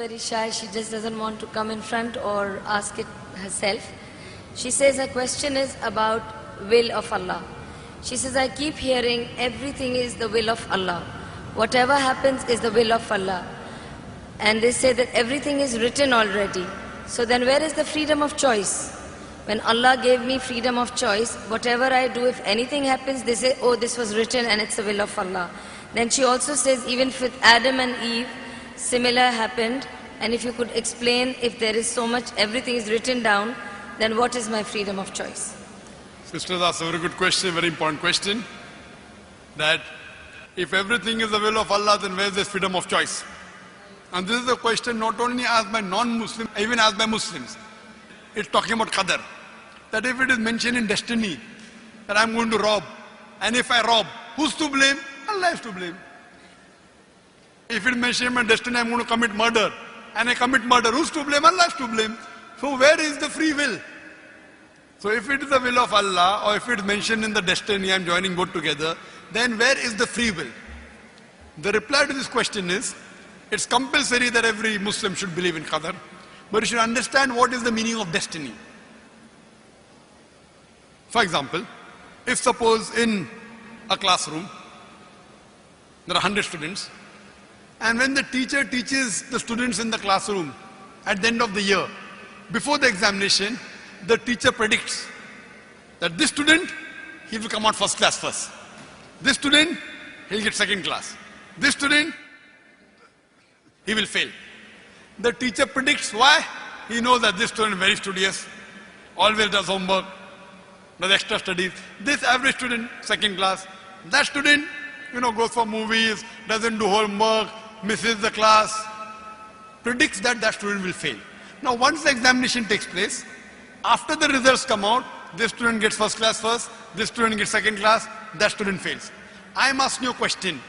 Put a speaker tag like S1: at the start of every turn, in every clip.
S1: very shy. She just doesn't want to come in front or ask it herself. She says her question is about will of Allah. She says, I keep hearing everything is the will of Allah. Whatever happens is the will of Allah. And they say that everything is written already. So then where is the freedom of choice? When Allah gave me freedom of choice, whatever I do, if anything happens, they say, oh, this was written and it's the will of Allah. Then she also says, even with Adam and Eve, similar happened. And if you could explain, if there is so much, everything is written down, then what is my freedom of choice?
S2: Sister, that's a very good question, very important question. That if everything is the will of Allah, then where is this freedom of choice? And this is a question not only asked by non-Muslims, even asked by Muslims. It's talking about Qadar. That if it is mentioned in destiny, that I'm going to rob, and if I rob, who's to blame? Allah is to blame. If it is mentioned in destiny, I'm going to commit murder, and I commit murder, who's to blame? Allah is to blame. So where is the free will? So if it is the will of Allah, or if it is mentioned in the destiny, I'm joining both together, then where is the free will? The reply to this question is, it's compulsory that every Muslim should believe in Qadar, but you should understand what is the meaning of destiny. For example, if suppose in a classroom, there are 100 students, and when the teacher teaches the students in the classroom at the end of the year, before the examination, the teacher predicts that this student, he will come out first class first. This student, he'll get second class. This student, he will fail. The teacher predicts why? He knows that this student is very studious, always does homework, does extra studies. This average student, second class. That student, goes for movies, doesn't do homework, misses the class, predicts that that student will fail. Now once the examination takes place, after the results come out, this student gets first class first, this student gets second class, that student fails. I am asking you a question.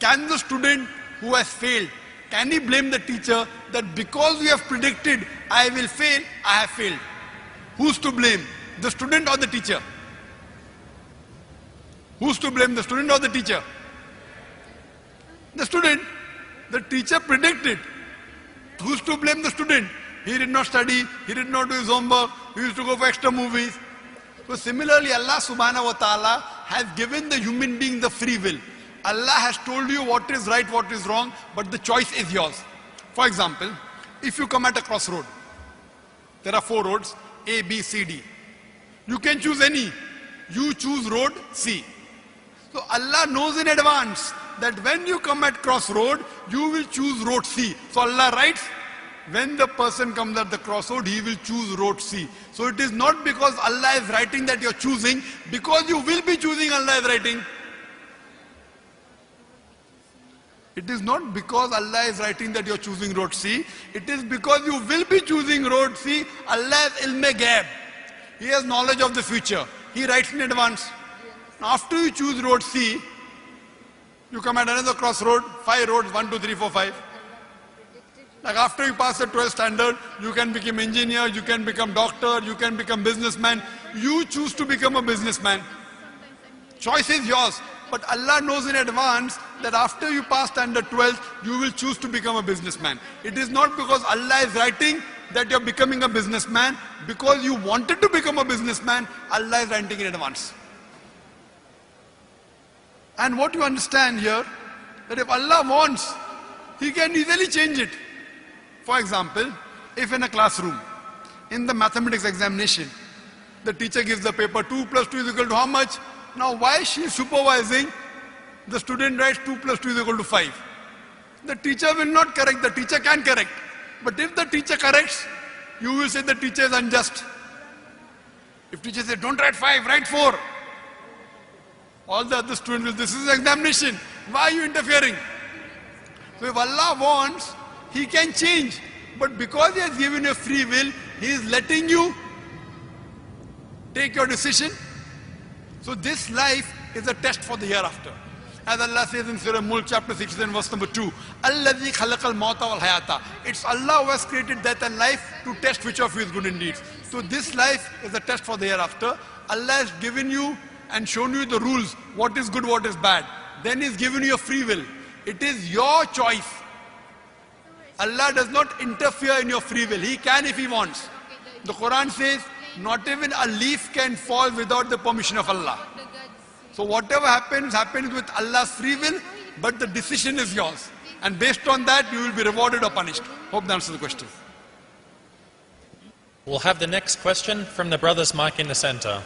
S2: Can the student who has failed, can he blame the teacher that because you have predicted I will fail, I have failed? Who's to blame? The student or the teacher? Who's to blame, the student or the teacher? The student. The teacher predicted. Who's to blame the student? He did not study, he did not do his homework, he used to go for extra movies. So similarly, Allah subhanahu wa ta'ala has given the human being the free will. Allah has told you what is right, what is wrong, but the choice is yours. For example, if you come at a crossroad, there are 4 roads, A, B, C, D. You can choose any. You choose road C. So Allah knows in advance that when you come at crossroad, you will choose road C. So Allah writes, when the person comes at the crossroad, he will choose road C. So it is not because Allah is writing that you're choosing, because you will be choosing, Allah is writing. It is not because Allah is writing that you're choosing road C. It is because you will be choosing road C. Allah has ilm ghaib. He has knowledge of the future. He writes in advance. After you choose road C, you come at another crossroad, 5 roads, 1, 2, 3, 4, 5. Like after you pass the 12th standard, you can become engineer, you can become doctor, you can become businessman. You choose to become a businessman. Choice is yours. But Allah knows in advance that after you pass standard 12th, you will choose to become a businessman. It is not because Allah is writing that you're becoming a businessman. Because you wanted to become a businessman, Allah is writing in advance. And what you understand here, that if Allah wants, He can easily change it. For example, if in a classroom, in the mathematics examination, the teacher gives the paper 2 plus 2 is equal to how much? Now why she is supervising, the student writes 2 plus 2 is equal to 5. The teacher will not correct, the teacher can correct. But if the teacher corrects, you will say the teacher is unjust. If teacher says, don't write 5, write 4. All the other students will, this is an examination. Why are you interfering? So if Allah wants, He can change. But because He has given you free will, He is letting you take your decision. So this life is a test for the hereafter. As Allah says in Surah Mulk chapter 16 verse number 2, Alladhi khalaqal mauta wal hayata. It's Allah who has created death and life to test which of you is good in deeds. So this life is a test for the hereafter. Allah has given you and shown you the rules, what is good, what is bad. Then He's given you a free will. It is your choice. Allah does not interfere in your free will. He can if He wants. The Quran says, not even a leaf can fall without the permission of Allah. So whatever happens, happens with Allah's free will, but the decision is yours. And based on that, you will be rewarded or punished. Hope that answers the question.
S3: We'll have the next question from the brother's mic in the center.